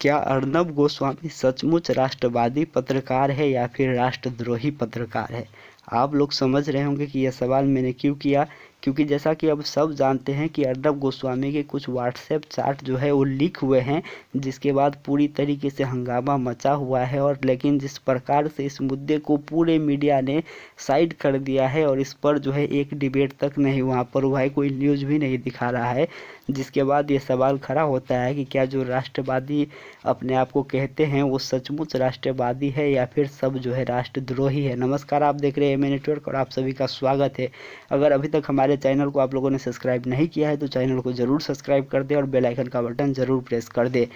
क्या अर्नब गोस्वामी सचमुच राष्ट्रवादी पत्रकार है या फिर राष्ट्रद्रोही पत्रकार है? आप लोग समझ रहे होंगे कि यह सवाल मैंने क्यों किया, क्योंकि जैसा कि अब सब जानते हैं कि अर्नब गोस्वामी के कुछ व्हाट्सएप चैट जो है वो लीक हुए हैं, जिसके बाद पूरी तरीके से हंगामा मचा हुआ है। और लेकिन जिस प्रकार से इस मुद्दे को पूरे मीडिया ने साइड कर दिया है और इस पर जो है एक डिबेट तक नहीं वहाँ पर हुआ है, कोई न्यूज़ भी नहीं दिखा रहा है, जिसके बाद ये सवाल खड़ा होता है कि क्या जो राष्ट्रवादी अपने आप को कहते हैं वो सचमुच राष्ट्रवादी है या फिर सब जो है राष्ट्रद्रोही है। नमस्कार, आप देख रहे हैं एम नेटवर्क और आप सभी का स्वागत है। अगर अभी तक हमारे चैनल को आप लोगों ने सब्सक्राइब नहीं किया है तो चैनल को ज़रूर सब्सक्राइब कर दे और बेल आइकन का बटन ज़रूर प्रेस कर दे।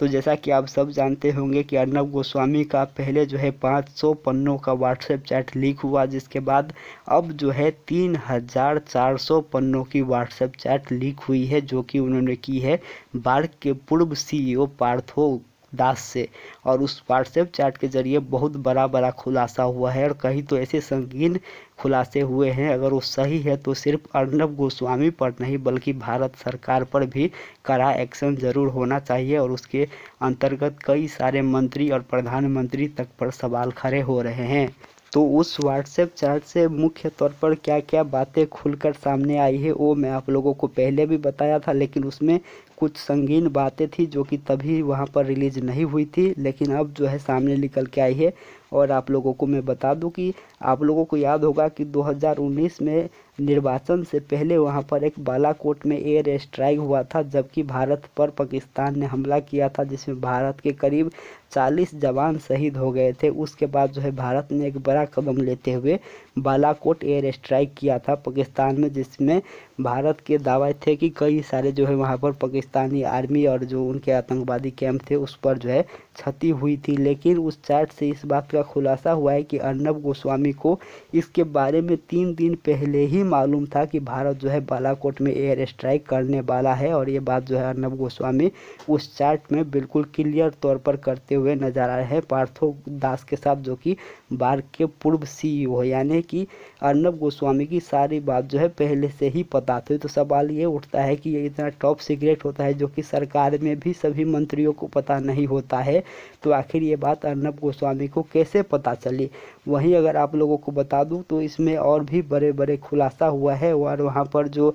तो जैसा कि आप सब जानते होंगे कि अर्नब गोस्वामी का पहले जो है 500 पन्नों का व्हाट्सएप चैट लीक हुआ, जिसके बाद अब जो है 3400 पन्नों की व्हाट्सएप चैट लीक हुई है, जो कि उन्होंने की है बार्क के पूर्व सीईओ पार्थो दास से। और उस व्हाट्सएप चैट के जरिए बहुत बड़ा खुलासा हुआ है और कहीं तो ऐसे संगीन खुलासे हुए हैं, अगर वो सही है तो सिर्फ अर्नब गोस्वामी पर नहीं बल्कि भारत सरकार पर भी कड़ा एक्शन जरूर होना चाहिए और उसके अंतर्गत कई सारे मंत्री और प्रधानमंत्री तक पर सवाल खड़े हो रहे हैं। तो उस व्हाट्सएप चैट से मुख्य तौर पर क्या क्या बातें खुलकर सामने आई है वो मैं आप लोगों को पहले भी बताया था, लेकिन उसमें कुछ संगीन बातें थी जो कि तभी वहाँ पर रिलीज नहीं हुई थी, लेकिन अब जो है सामने निकल के आई है। और आप लोगों को मैं बता दूं कि आप लोगों को याद होगा कि 2019 में निर्वाचन से पहले वहाँ पर एक बालाकोट में एयर स्ट्राइक हुआ था, जबकि भारत पर पाकिस्तान ने हमला किया था, जिसमें भारत के करीब 40 जवान शहीद हो गए थे। उसके बाद जो है भारत ने एक बड़ा कदम लेते हुए बालाकोट एयर स्ट्राइक किया था पाकिस्तान में, जिसमें भारत के दावे थे कि कई सारे जो है वहाँ पर पाकिस्तानी आर्मी और जो उनके आतंकवादी कैंप थे उस पर जो है क्षति हुई थी। लेकिन उस चैट से इस बात का खुलासा हुआ है कि अर्नब गोस्वामी को इसके बारे में 3 दिन पहले ही मालूम था कि भारत जो है बालाकोट में एयर स्ट्राइक करने वाला है। और ये बात जो है अर्नब गोस्वामी उस चैट में बिल्कुल क्लियर तौर पर करते हुए नजर आ रहे हैं पार्थो दास के साथ, जो कि बार्क के पूर्व सीईओ है। यानी कि अर्नब गोस्वामी की सारी बात जो है पहले से ही पता थी। तो सवाल ये उठता है कि ये इतना टॉप सीक्रेट होता है जो कि सरकार में भी सभी मंत्रियों को पता नहीं होता है, तो आखिर ये बात अर्नब गोस्वामी को कैसे पता चली? वहीं अगर आप लोगों को बता दूं तो इसमें और भी बड़े खुलासा हुआ है। और वहाँ पर जो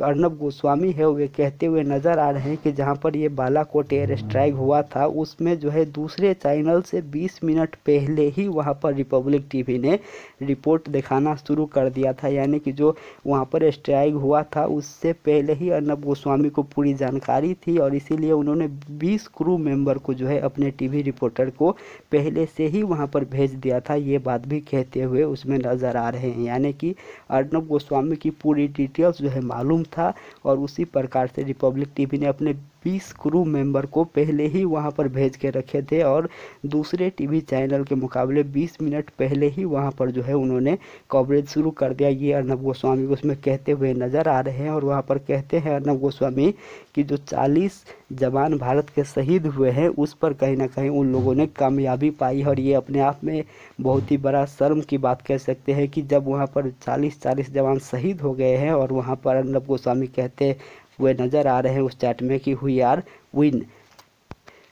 अर्नब गोस्वामी है वे कहते हुए नजर आ रहे हैं कि जहां पर ये बालाकोट एयर स्ट्राइक हुआ था उसमें जो है दूसरे चैनल से 20 मिनट पहले ही वहां पर रिपब्लिक टीवी ने रिपोर्ट दिखाना शुरू कर दिया था। यानी कि जो वहां पर स्ट्राइक हुआ था उससे पहले ही अर्नब गोस्वामी को पूरी जानकारी थी और इसीलिए उन्होंने 20 क्रू मेंबर को जो है अपने टीवी रिपोर्टर को पहले से ही वहां पर भेज दिया था। ये बात भी कहते हुए उसमें नजर आ रहे हैं। यानी कि अर्नब गोस्वामी की पूरी डिटेल्स जो है मालूम था और उसी प्रकार से रिपब्लिक टीवी ने अपने 20 क्रू मेंबर को पहले ही वहां पर भेज के रखे थे और दूसरे टीवी चैनल के मुकाबले 20 मिनट पहले ही वहां पर जो है उन्होंने कवरेज शुरू कर दिया। ये अर्नब गोस्वामी उसमें कहते हुए नजर आ रहे हैं। और वहां पर कहते हैं अर्नब गोस्वामी कि जो 40 जवान भारत के शहीद हुए हैं उस पर कहीं ना कहीं उन लोगों ने कामयाबी पाई। और ये अपने आप में बहुत ही बड़ा शर्म की बात कह सकते हैं कि जब वहाँ पर 40 जवान शहीद हो गए हैं और वहाँ पर अर्नब गोस्वामी कहते हुए नजर आ रहे हैं उस चैट में कि वी आर विन।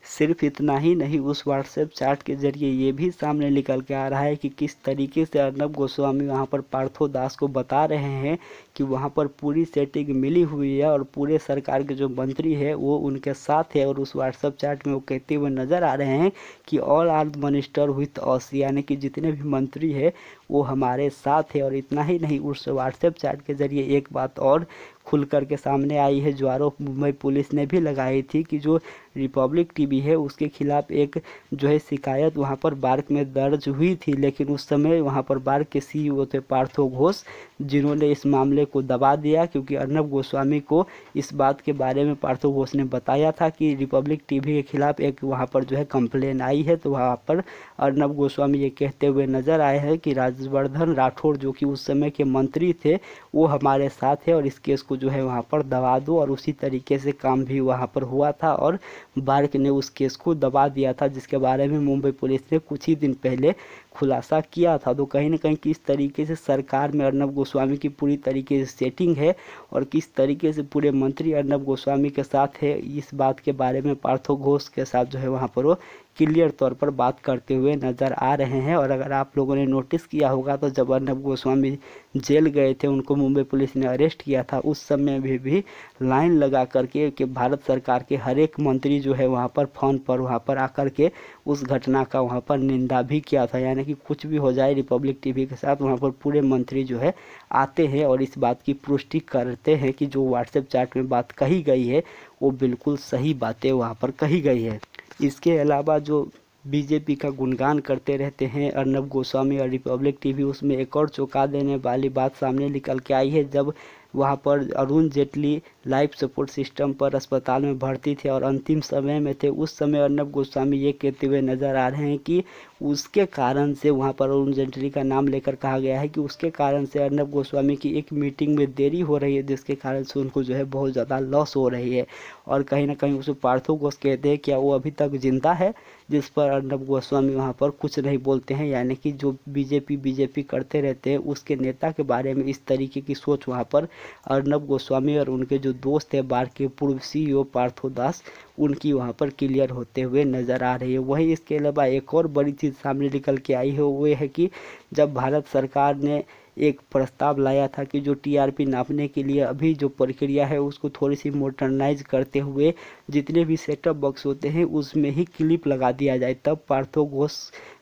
सिर्फ इतना ही नहीं, उस व्हाट्सएप चैट के जरिए ये भी सामने निकल के आ रहा है कि किस तरीके से अर्नब गोस्वामी वहाँ पर पार्थो दास को बता रहे हैं कि वहाँ पर पूरी सेटिंग मिली हुई है और पूरे सरकार के जो मंत्री है वो उनके साथ है। और उस व्हाट्सएप चैट में वो कहते हुए नजर आ रहे हैं कि all are minister with us, यानी कि जितने भी मंत्री है वो हमारे साथ है। और इतना ही नहीं, उस व्हाट्सएप चैट के जरिए एक बात और खुल कर के सामने आई है जो आरोप मुंबई पुलिस ने भी लगाई थी कि जो रिपब्लिक टीवी है उसके खिलाफ एक जो है शिकायत वहां पर बार्क में दर्ज हुई थी, लेकिन उस समय वहां पर बार्क के सीईओ थे पार्थो घोष, जिन्होंने इस मामले को दबा दिया क्योंकि अर्नब गोस्वामी को इस बात के बारे में पार्थो घोष ने बताया था कि रिपब्लिक टीवी के खिलाफ एक वहां पर जो है कंप्लेन आई है। तो वहां पर अर्नब गोस्वामी ये कहते हुए नजर आए हैं कि राज्यवर्धन राठौड़ जो कि उस समय के मंत्री थे वो हमारे साथ है और इस केस को जो है वहाँ पर दबा दो। और उसी तरीके से काम भी वहाँ पर हुआ था और बार्क ने उस केस को दबा दिया था, जिसके बारे में मुंबई पुलिस ने कुछ ही दिन पहले खुलासा किया था। तो कहीं ना कहीं किस तरीके से सरकार में अर्नब गोस्वामी की पूरी तरीके से सेटिंग है और किस तरीके से पूरे मंत्री अर्नब गोस्वामी के साथ है, इस बात के बारे में पार्थ घोष के साथ जो है वहाँ पर वो क्लियर तौर पर बात करते हुए नज़र आ रहे हैं। और अगर आप लोगों ने नोटिस किया होगा तो जब अर्नब गोस्वामी जेल गए थे, उनको मुंबई पुलिस ने अरेस्ट किया था, उस समय भी लाइन लगा करके कि भारत सरकार के हर एक मंत्री जो है वहाँ पर फ़ोन पर वहाँ पर आकर के उस घटना का वहाँ पर निंदा भी किया था। यानी कि कुछ भी हो जाए रिपब्लिक टीवी के साथ वहाँ पर पूरे मंत्री जो है आते हैं और इस बात की पुष्टि करते हैं कि जो व्हाट्सएप चैट में बात कही गई है वो बिल्कुल सही बातें वहाँ पर कही गई है। इसके अलावा जो बीजेपी का गुणगान करते रहते हैं अर्नब गोस्वामी और रिपब्लिक टीवी, उसमें एक और चौंका देने वाली बात सामने निकल के आई है। जब वहाँ पर Arun Jaitley life support system पर अस्पताल में भर्ती थे और अंतिम समय में थे, उस समय अर्नब गोस्वामी ये कहते हुए नज़र आ रहे हैं कि उसके कारण से वहाँ पर अरुण जेटली का नाम लेकर कहा गया है कि उसके कारण से अर्नब गोस्वामी की एक मीटिंग में देरी हो रही है, जिसके कारण से उनको जो है बहुत ज़्यादा लॉस हो रही है। और कहीं ना कहीं उसे पार्थो घोष कहते हैं क्या वो अभी तक जिंदा है, जिस पर अर्नब गोस्वामी वहाँ पर कुछ नहीं बोलते हैं। यानी कि जो बीजेपी करते रहते हैं उसके नेता के बारे में इस तरीके की सोच वहाँ पर अर्नब गोस्वामी और उनके जो दोस्त है बार के पूर्व सीईओ पार्थो दास, उनकी वहाँ पर क्लियर होते हुए नज़र आ रही है। वहीं इसके अलावा एक और बड़ी चीज़ सामने निकल के आई है, वो है कि जब भारत सरकार ने एक प्रस्ताव लाया था कि जो टीआरपी नापने के लिए अभी जो प्रक्रिया है उसको थोड़ी सी मॉडर्नाइज करते हुए जितने भी सेटअप बॉक्स होते हैं उसमें ही क्लिप लगा दिया जाए, तब पार्थो घोष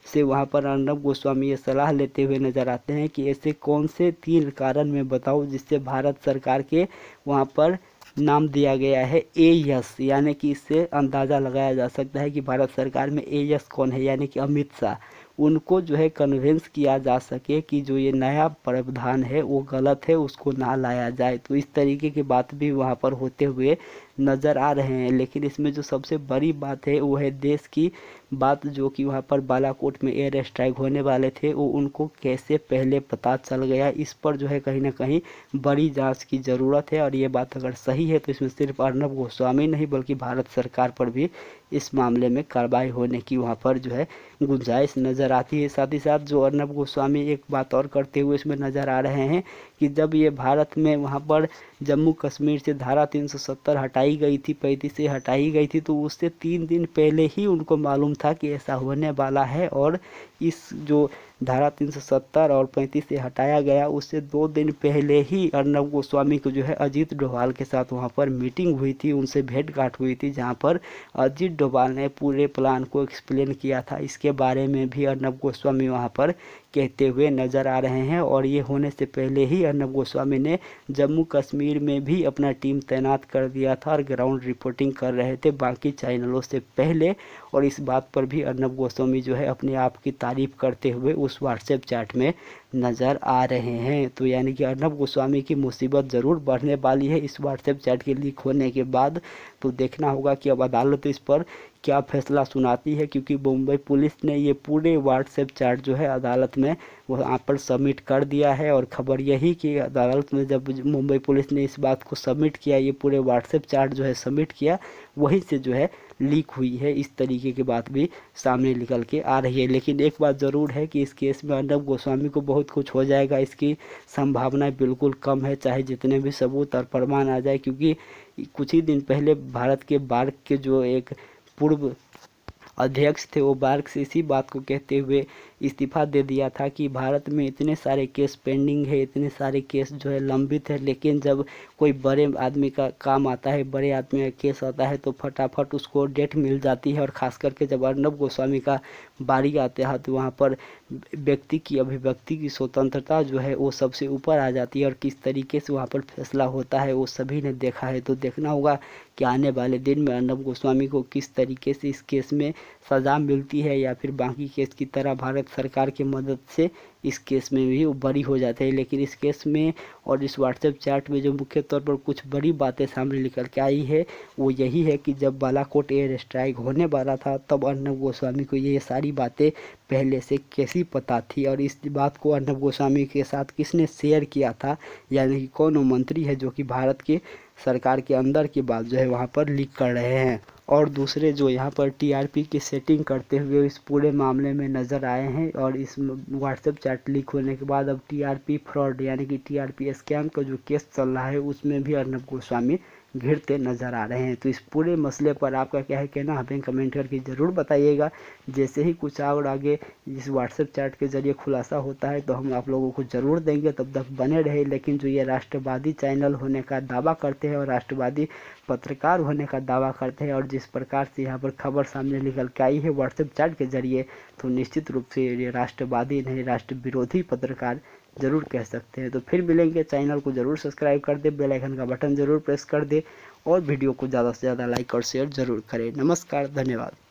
से वहाँ पर अर्नब गोस्वामी ये सलाह लेते हुए नजर आते हैं कि ऐसे कौन से 3 कारण मैं बताऊं जिससे भारत सरकार के वहाँ पर नाम दिया गया है एएस। यानी कि इससे अंदाज़ा लगाया जा सकता है कि भारत सरकार में एएस कौन है, यानी कि अमित शाह। उनको जो है कन्विंस किया जा सके कि जो ये नया प्रावधान है वो गलत है, उसको ना लाया जाए। तो इस तरीके की बात भी वहाँ पर होते हुए नज़र आ रहे हैं। लेकिन इसमें जो सबसे बड़ी बात है वो है देश की बात, जो कि वहाँ पर बालाकोट में एयर स्ट्राइक होने वाले थे वो उनको कैसे पहले पता चल गया, इस पर जो है कहीं ना कहीं बड़ी जांच की ज़रूरत है। और ये बात अगर सही है तो इसमें सिर्फ अर्नब गोस्वामी नहीं बल्कि भारत सरकार पर भी इस मामले में कार्रवाई होने की वहाँ पर जो है गुंजाइश नज़र आती है। साथ ही साथ जो अर्नब गोस्वामी एक बात और करते हुए इसमें नज़र आ रहे हैं कि जब ये भारत में वहाँ पर जम्मू कश्मीर से धारा 370 हटाई गई थी, 35 से हटाई गई थी, तो उससे 3 दिन पहले ही उनको मालूम था कि ऐसा होने वाला है। और इस जो धारा 370 और 35 से हटाया गया उससे 2 दिन पहले ही अर्नब गोस्वामी को जो है अजीत डोभाल के साथ वहाँ पर मीटिंग हुई थी, उनसे भेंटघाट हुई थी, जहाँ पर अजीत डोभाल ने पूरे प्लान को एक्सप्लेन किया था। इसके बारे में भी अर्नब गोस्वामी वहाँ पर कहते हुए नज़र आ रहे हैं। और ये होने से पहले ही अर्नब गोस्वामी ने जम्मू कश्मीर में भी अपना टीम तैनात कर दिया था और ग्राउंड रिपोर्टिंग कर रहे थे बाकी चैनलों से पहले। और इस बात पर भी अर्नब गोस्वामी जो है अपने आप की तारीफ करते हुए उस व्हाट्सएप चैट में नज़र आ रहे हैं। तो यानी कि अर्नब गोस्वामी की मुसीबत ज़रूर बढ़ने वाली है इस व्हाट्सएप चैट के लीक होने के बाद। तो देखना होगा कि अब अदालत इस पर क्या फैसला सुनाती है, क्योंकि मुंबई पुलिस ने ये पूरे व्हाट्सएप चैट जो है अदालत में वहाँ पर सबमिट कर दिया है। और खबर यही कि अदालत में जब मुंबई पुलिस ने इस बात को सबमिट किया, ये पूरे व्हाट्सएप चैट जो है सबमिट किया, वहीं से जो है लीक हुई है, इस तरीके की बात भी सामने निकल के आ रही है। लेकिन एक बात ज़रूर है कि इस केस में अर्नब गोस्वामी को बहुत कुछ हो जाएगा, इसकी संभावना बिल्कुल कम है, चाहे जितने भी सबूत और प्रमाण आ जाए। क्योंकि कुछ ही दिन पहले भारत के बार्क के जो एक पूर्व अध्यक्ष थे वो बार्क से इसी बात को कहते हुए इस्तीफा दे दिया था कि भारत में इतने सारे केस पेंडिंग है, इतने सारे केस जो है लंबित है, लेकिन जब कोई बड़े आदमी का काम आता है, बड़े आदमी का केस आता है तो फटाफट उसको डेट मिल जाती है। और ख़ास करके जब अर्नब गोस्वामी का बारी आता है तो वहाँ पर व्यक्ति की अभिव्यक्ति की स्वतंत्रता जो है वो सबसे ऊपर आ जाती है। और किस तरीके से वहाँ पर फैसला होता है वो सभी ने देखा है। तो देखना होगा कि आने वाले दिन में अर्नब गोस्वामी को किस तरीके से इस केस में सज़ा मिलती है, या फिर बाकी केस की तरह भारत सरकार की मदद से इस केस में भी वो बरी हो जाते हैं। लेकिन इस केस में और इस व्हाट्सएप चैट में जो मुख्य तौर पर कुछ बड़ी बातें सामने निकल के आई है वो यही है कि जब बालाकोट एयर स्ट्राइक होने वाला था तब अर्नब गोस्वामी को ये सारी बातें पहले से कैसी पता थी, और इस बात को अर्नब गोस्वामी के साथ किसने शेयर किया था, यानी कि कौन वो मंत्री है जो कि भारत के सरकार के अंदर की बात जो है वहाँ पर लीक कर रहे हैं। और दूसरे जो यहाँ पर टीआरपी की सेटिंग करते हुए इस पूरे मामले में नज़र आए हैं। और इस व्हाट्सएप चैट लीक होने के बाद अब टीआरपी फ्रॉड यानी कि टीआरपी स्कैम का जो केस चल रहा है उसमें भी अर्नब गोस्वामी घिरते नज़र आ रहे हैं। तो इस पूरे मसले पर आपका क्या है कहना, हमें कमेंट करके ज़रूर बताइएगा। जैसे ही कुछ और आगे इस व्हाट्सएप चैट के ज़रिए खुलासा होता है तो हम आप लोगों को ज़रूर देंगे, तब तक बने रहे। लेकिन जो ये राष्ट्रवादी चैनल होने का दावा करते हैं और राष्ट्रवादी पत्रकार होने का दावा करते हैं और जिस प्रकार से यहाँ पर खबर सामने निकल के आई है व्हाट्सएप चैट के ज़रिए, तो निश्चित रूप से ये राष्ट्रवादी नहीं राष्ट्र विरोधी पत्रकार ज़रूर कह सकते हैं। तो फिर मिलेंगे, चैनल को ज़रूर सब्सक्राइब कर दे, बेल आइकन का बटन ज़रूर प्रेस कर दे और वीडियो को ज़्यादा से ज़्यादा लाइक और शेयर ज़रूर करें। नमस्कार, धन्यवाद।